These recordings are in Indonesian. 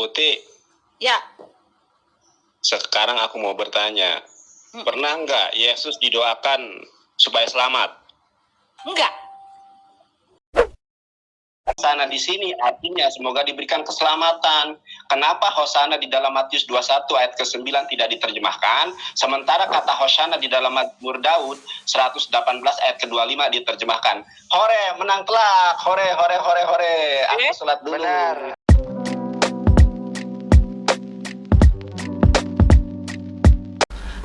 Putih, Ya, sekarang aku mau bertanya, pernah nggak Yesus didoakan supaya selamat? enggak. Hosana di sini artinya semoga diberikan keselamatan. Kenapa Hosana di dalam Matius 21 ayat ke-9 tidak diterjemahkan, sementara kata Hosana di dalam Mazmur Daud 118 ayat ke-25 diterjemahkan? Hore, menang kelak, hore, hore, hore, hore. Aku sholat dulu. Benar.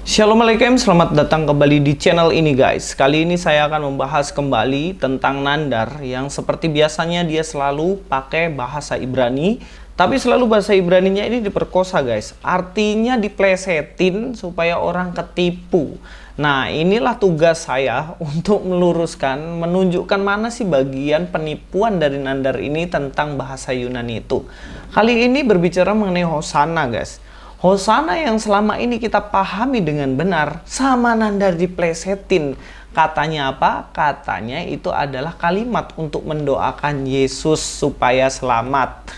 Assalamualaikum, selamat datang kembali di channel ini guys. Kali ini saya akan membahas kembali tentang Nandar yang seperti biasanya dia selalu pakai bahasa Ibrani, tapi selalu bahasa Ibraninya ini diperkosa guys. Artinya diplesetin supaya orang ketipu. Nah, inilah tugas saya untuk meluruskan, menunjukkan mana sih bagian penipuan dari Nandar ini tentang bahasa Yunani itu. Kali ini berbicara mengenai Hosana guys. Hosana yang selama ini kita pahami dengan benar sama Nandar diplesetin. Katanya apa? Katanya itu adalah kalimat untuk mendoakan Yesus supaya selamat.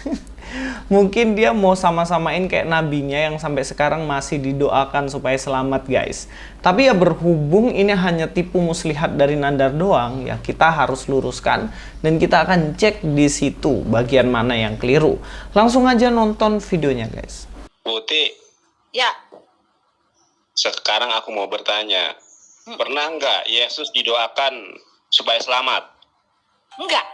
Mungkin dia mau sama-samain kayak nabinya yang sampai sekarang masih didoakan supaya selamat guys. Tapi ya berhubung ini hanya tipu muslihat dari Nandar doang, ya kita harus luruskan dan kita akan cek di situ bagian mana yang keliru. Langsung aja nonton videonya guys. Putih, Ya, sekarang aku mau bertanya, pernah nggak Yesus didoakan supaya selamat? enggak.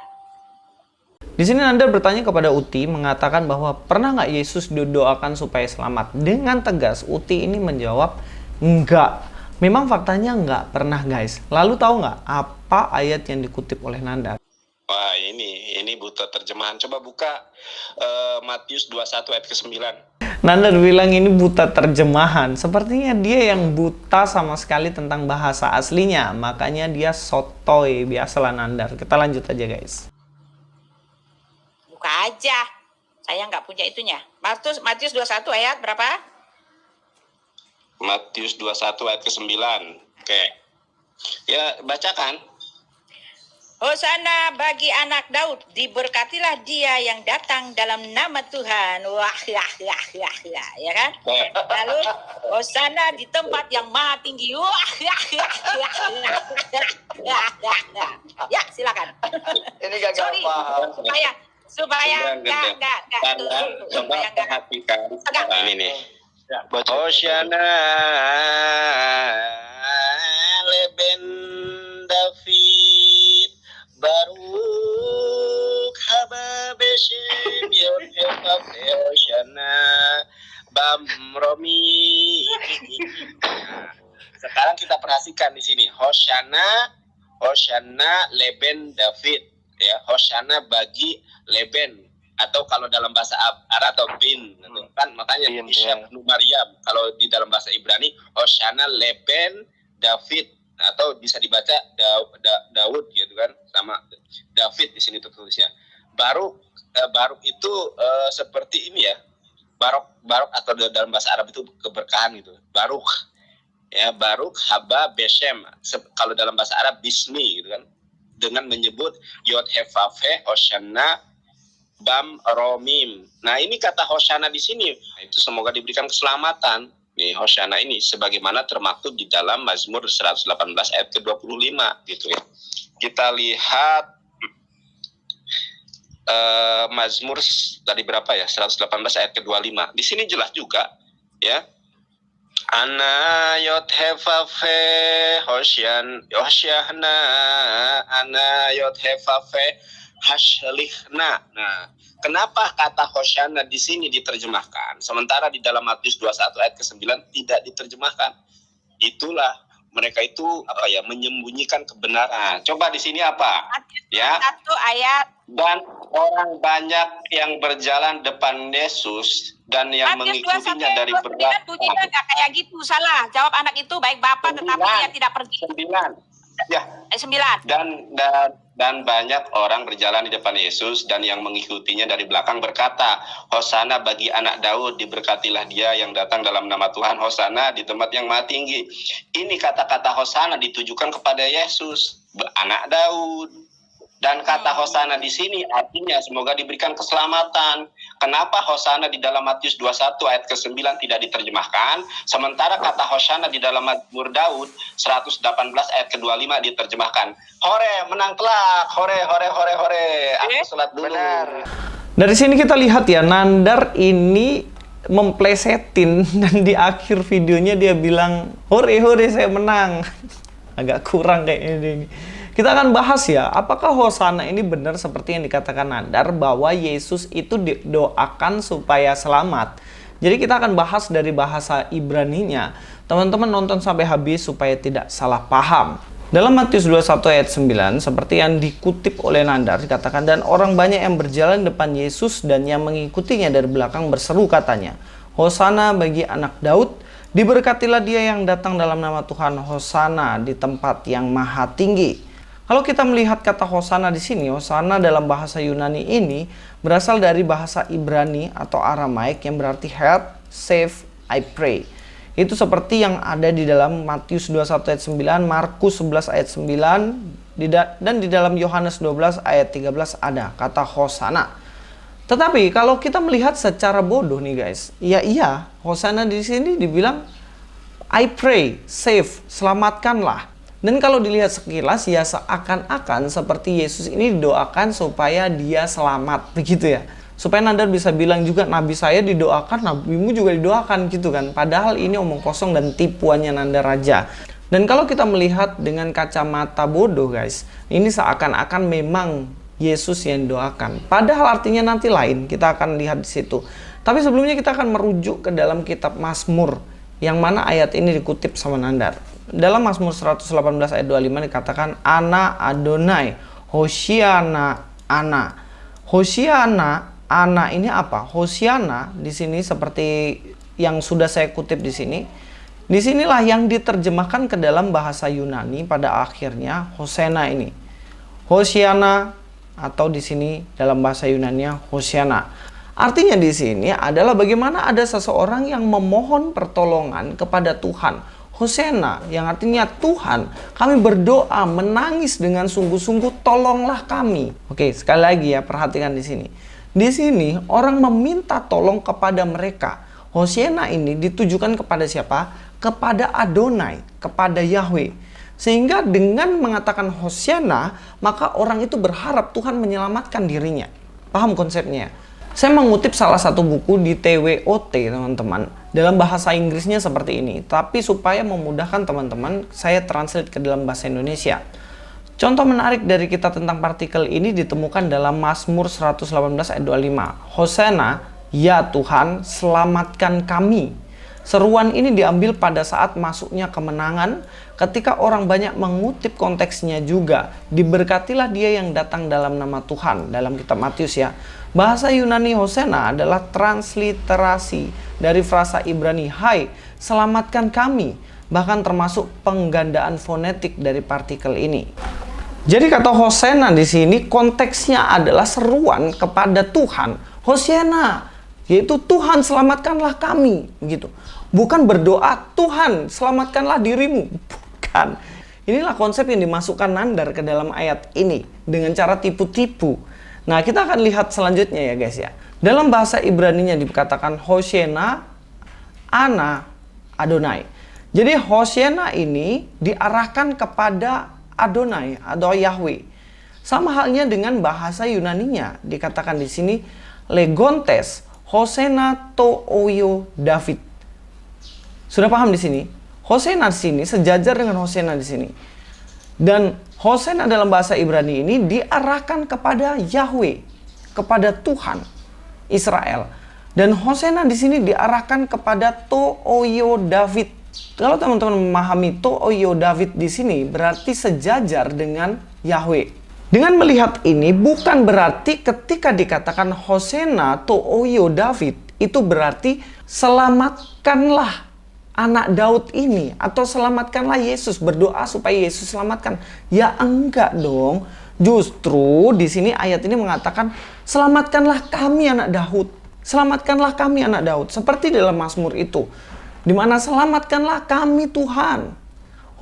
Di sini Nandar bertanya kepada Uti, mengatakan bahwa pernah nggak Yesus didoakan supaya selamat? Dengan tegas Uti ini menjawab enggak. Memang faktanya enggak pernah guys. Lalu tahu nggak apa ayat yang dikutip oleh Nandar? Wah, ini buta terjemahan. Coba buka Matius 21 ayat ke-9. Nandar bilang ini buta terjemahan. Sepertinya dia yang buta sama sekali tentang bahasa aslinya. Makanya dia sotoy. Biasalah Nandar. Kita lanjut aja guys. Buka aja. Saya nggak punya itunya. Matius 21 ayat berapa? Matius 21 ayat ke-9. Oke. Ya, bacakan. Hosana bagi anak Daud, diberkatilah dia yang datang dalam nama Tuhan. Wah, ya kan? Lalu Hosana di tempat yang maha tinggi. Wah, ya silakan. Ini gagal Sorry, paham. supaya enggak. Coba perhatikan. Nah, ini nih. Hosana leben David Baruk haba beshem yod Hosana bam romi. Sekarang kita perhatikan di sini Hosana leben David, ya. Hosana bagi leben, atau kalau dalam bahasa Arab atau bin, kan makanya Ishaq bin Maryam. Kalau di dalam bahasa Ibrani Hosana leben David, atau bisa dibaca Daud gitu kan, sama David di sini tertulisnya. Baruk itu seperti ini ya. Baruk atau dalam bahasa Arab itu keberkahan gitu. Baruk, ya, Baruk haba beshem. Kalau dalam bahasa Arab bismi gitu kan, dengan menyebut yod hefafe Hosana bam romim. Nah, ini kata Hosana di sini itu semoga diberikan keselamatan. Nih, Hosana ini sebagaimana termaktub di dalam Mazmur 118 ayat ke-25 gitu ya. Kita lihat Mazmur tadi berapa ya? 118 ayat ke-25. Di sini jelas juga ya. Ana yot hefafe hosyahna ana yot hefafe haslihna. Nah, kenapa kata Hosana di sini diterjemahkan, sementara di dalam Matius 21 ayat ke-9 tidak diterjemahkan? Itulah mereka itu apa ya, menyembunyikan kebenaran. Coba di sini apa? Ya. Satu ayat. Dan orang banyak yang berjalan depan Yesus dan yang mengikutinya dari belakang. Bunyinya nggak kayak gitu, salah. Jawab anak itu baik bapak, tetapi dia tidak pergi. 9. Ya. 9. Dan banyak orang berjalan di depan Yesus dan yang mengikutinya dari belakang berkata, Hosana bagi anak Daud, diberkatilah dia yang datang dalam nama Tuhan, Hosana di tempat yang maha tinggi. Ini kata-kata Hosana ditujukan kepada Yesus, anak Daud. Dan kata Hosana di sini artinya semoga diberikan keselamatan. Kenapa Hosana di dalam Matius 21 ayat ke-9 tidak diterjemahkan? Sementara kata Hosana di dalam Mazmur Daud 118 ayat ke-25 diterjemahkan. Hore, menang kelak. Hore, hore, hore, hore. Aku sholat dulu. Benar. Dari sini kita lihat ya, Nandar ini memplesetin dan di akhir videonya dia bilang, hore, hore, saya menang. Agak kurang kayaknya ini. Kita akan bahas ya, apakah Hosana ini benar seperti yang dikatakan Nandar bahwa Yesus itu didoakan supaya selamat. Jadi kita akan bahas dari bahasa Ibraninya. Teman-teman nonton sampai habis supaya tidak salah paham. Dalam Matius 21 ayat 9, seperti yang dikutip oleh Nandar, dikatakan, dan orang banyak yang berjalan depan Yesus dan yang mengikutinya dari belakang berseru katanya, Hosana bagi anak Daud, diberkatilah dia yang datang dalam nama Tuhan, Hosana di tempat yang maha tinggi. Kalau kita melihat kata Hosana di sini, Hosana dalam bahasa Yunani ini berasal dari bahasa Ibrani atau Aramaik yang berarti help, save, I pray. Itu seperti yang ada di dalam Matius 21 ayat 9, Markus 11 ayat 9, dan di dalam Yohanes 12 ayat 13 ada kata Hosana. Tetapi kalau kita melihat secara bodoh nih guys, iya, Hosana di sini dibilang I pray, save, selamatkanlah. Dan kalau dilihat sekilas ya seakan-akan seperti Yesus ini didoakan supaya dia selamat, begitu ya. Supaya Nandar bisa bilang juga nabi saya didoakan, nabimu juga didoakan gitu kan. Padahal ini omong kosong dan tipuannya Nandar Raja. Dan kalau kita melihat dengan kacamata bodoh guys, ini seakan-akan memang Yesus yang didoakan. Padahal artinya nanti lain, kita akan lihat di situ. Tapi sebelumnya kita akan merujuk ke dalam kitab Mazmur, yang mana ayat ini dikutip sama Nandar. Dalam Mazmur 118 ayat 25 dikatakan, Ana Adonai, Hosiana Ana. Hosiana Ana ini apa? Hosiana di sini seperti yang sudah saya kutip di sini. Disinilah yang diterjemahkan ke dalam bahasa Yunani pada akhirnya Hosana ini. Hosiana atau di sini dalam bahasa Yunani-nya Hosiana. Artinya di sini adalah bagaimana ada seseorang yang memohon pertolongan kepada Tuhan. Hosana yang artinya Tuhan, kami berdoa menangis dengan sungguh-sungguh, tolonglah kami. Oke, sekali lagi ya, perhatikan di sini. Di sini orang meminta tolong kepada mereka. Hosana ini ditujukan kepada siapa? Kepada Adonai, kepada Yahweh. Sehingga dengan mengatakan Hosana, maka orang itu berharap Tuhan menyelamatkan dirinya. Paham konsepnya? Saya mengutip salah satu buku di TWOT teman-teman. Dalam bahasa Inggrisnya seperti ini. Tapi supaya memudahkan teman-teman, saya translate ke dalam bahasa Indonesia. Contoh menarik dari kita tentang partikel ini ditemukan dalam Mazmur 118 ayat 25. Hosana, ya Tuhan, selamatkan kami. Seruan ini diambil pada saat masuknya kemenangan, ketika orang banyak mengutip konteksnya juga. Diberkatilah dia yang datang dalam nama Tuhan, dalam kitab Matius ya. Bahasa Yunani Hosana adalah transliterasi dari frasa Ibrani, hai, selamatkan kami. Bahkan termasuk penggandaan fonetik dari partikel ini. Jadi kata Hosana di sini konteksnya adalah seruan kepada Tuhan. Hosana, yaitu Tuhan selamatkanlah kami, begitu. Bukan berdoa Tuhan selamatkanlah dirimu, bukan. Inilah konsep yang dimasukkan Nandar ke dalam ayat ini dengan cara tipu-tipu. Nah, kita akan lihat selanjutnya ya guys ya. Dalam bahasa Ibraninya dikatakan Hosana Ana Adonai. Jadi Hosana ini diarahkan kepada Adonai atau Yahweh. Sama halnya dengan bahasa Yunaninya dikatakan di sini Legontes Hosana to Oyo David. Sudah paham di sini? Hosana di sini sejajar dengan Hosana di sini. Dan Hosana dalam bahasa Ibrani ini diarahkan kepada Yahweh, kepada Tuhan Israel. Dan Hosana di sini diarahkan kepada To Oyo David. Kalau teman-teman memahami To Oyo David di sini berarti sejajar dengan Yahweh. Dengan melihat ini bukan berarti ketika dikatakan Hosana To Oyo David itu berarti selamatkanlah anak Daud ini atau selamatkanlah Yesus, berdoa supaya Yesus selamatkan. Ya enggak dong. Justru di sini ayat ini mengatakan selamatkanlah kami anak Daud. Selamatkanlah kami anak Daud. Seperti dalam Mazmur itu. Di mana selamatkanlah kami Tuhan.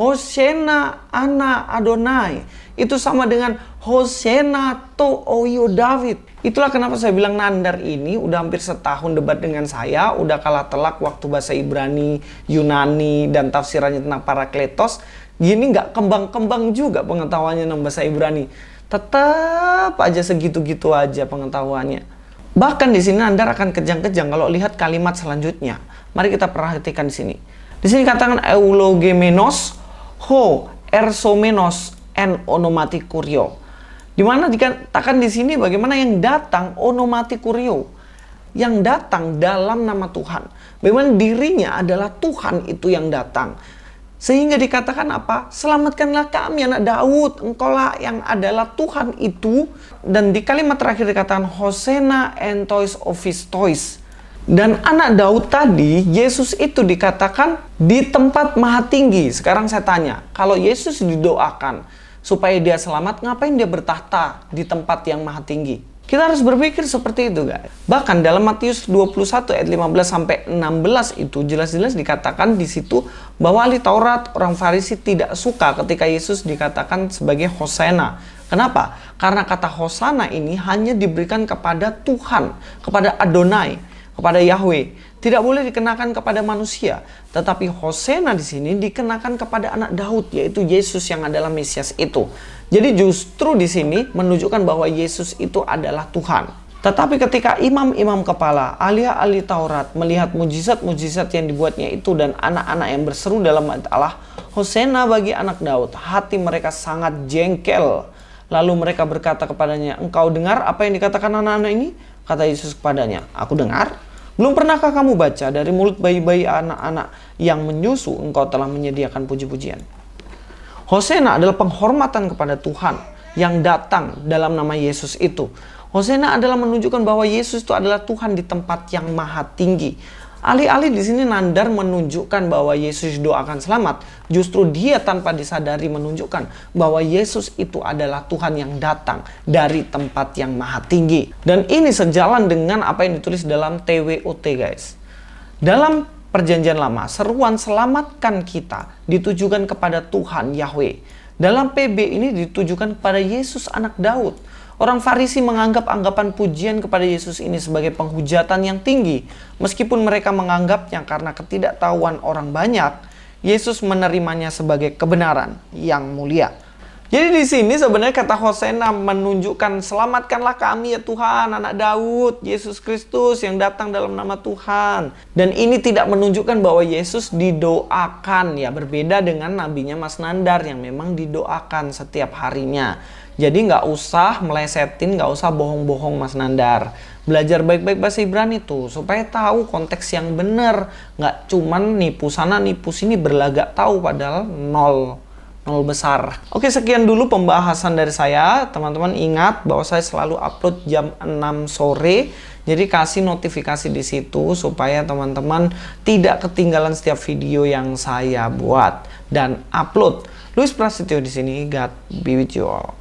Hosena ana Adonai. Itu sama dengan Hosena to Oyo David. Itulah kenapa saya bilang Nandar ini udah hampir setahun debat dengan saya, udah kalah telak waktu bahasa Ibrani, Yunani, dan tafsirannya tentang Parakletos. Gini nggak kembang-kembang juga pengetahuannya tentang bahasa Ibrani. Tetap aja segitu-gitu aja pengetahuannya. Bahkan di sini Nandar akan kejang-kejang kalau lihat kalimat selanjutnya. Mari kita perhatikan di sini. Di sini katakan eulogemenos, ho ersomenos, en onomatikurio. Dimana dikatakan di sini bagaimana yang datang onomatikurio, yang datang dalam nama Tuhan. Bagaimana dirinya adalah Tuhan itu yang datang. Sehingga dikatakan apa? Selamatkanlah kami anak Daud, engkaulah yang adalah Tuhan itu. Dan di kalimat terakhir dikatakan Hosena entois ofistois. Dan anak Daud tadi, Yesus itu dikatakan di tempat maha tinggi. Sekarang saya tanya, kalau Yesus didoakan supaya dia selamat, ngapain dia bertahta di tempat yang maha tinggi? Kita harus berpikir seperti itu, guys. Bahkan dalam Matius 21 ayat 15 sampai 16 itu jelas-jelas dikatakan di situ bahwa ahli Taurat, orang Farisi tidak suka ketika Yesus dikatakan sebagai Hosana. Kenapa? Karena kata Hosana ini hanya diberikan kepada Tuhan, kepada Adonai, kepada Yahweh. Tidak boleh dikenakan kepada manusia. Tetapi Hosana di sini dikenakan kepada anak Daud, yaitu Yesus yang adalah Mesias itu. Jadi justru di sini menunjukkan bahwa Yesus itu adalah Tuhan. Tetapi ketika imam-imam kepala, ahli-ahli Taurat melihat mujizat-mujizat yang dibuatnya itu dan anak-anak yang berseru dalam Allah, Hosana bagi anak Daud, hati mereka sangat jengkel. Lalu mereka berkata kepadanya, engkau dengar apa yang dikatakan anak-anak ini? Kata Yesus kepadanya, aku dengar. Belum pernahkah kamu baca dari mulut bayi-bayi anak-anak yang menyusu engkau telah menyediakan puji-pujian? Hosana adalah penghormatan kepada Tuhan yang datang dalam nama Yesus itu. Hosana adalah menunjukkan bahwa Yesus itu adalah Tuhan di tempat yang maha tinggi. Alih-alih di sini Nandar menunjukkan bahwa Yesus doakan selamat, justru dia tanpa disadari menunjukkan bahwa Yesus itu adalah Tuhan yang datang dari tempat yang maha tinggi. Dan ini sejalan dengan apa yang ditulis dalam TWOT, guys. Dalam Perjanjian Lama, seruan selamatkan kita ditujukan kepada Tuhan Yahweh. Dalam PB ini ditujukan kepada Yesus anak Daud. Orang Farisi menganggap anggapan pujian kepada Yesus ini sebagai penghujatan yang tinggi. Meskipun mereka menganggapnya karena ketidaktahuan orang banyak, Yesus menerimanya sebagai kebenaran yang mulia. Jadi di sini sebenarnya kata Hosana menunjukkan selamatkanlah kami ya Tuhan, anak Daud, Yesus Kristus yang datang dalam nama Tuhan. Dan ini tidak menunjukkan bahwa Yesus didoakan, ya berbeda dengan nabinya Mas Nandar yang memang didoakan setiap harinya. Jadi nggak usah melesetin, nggak usah bohong-bohong Mas Nandar. Belajar baik-baik bahasa Ibrani tuh supaya tahu konteks yang benar. Nggak cuman nipu sana nipu sini berlagak tahu padahal nol besar. Oke, sekian dulu pembahasan dari saya. Teman-teman ingat bahwa saya selalu upload jam 6 sore. Jadi kasih notifikasi di situ supaya teman-teman tidak ketinggalan setiap video yang saya buat dan upload. Luis Prasetyo di sini. God be with you all.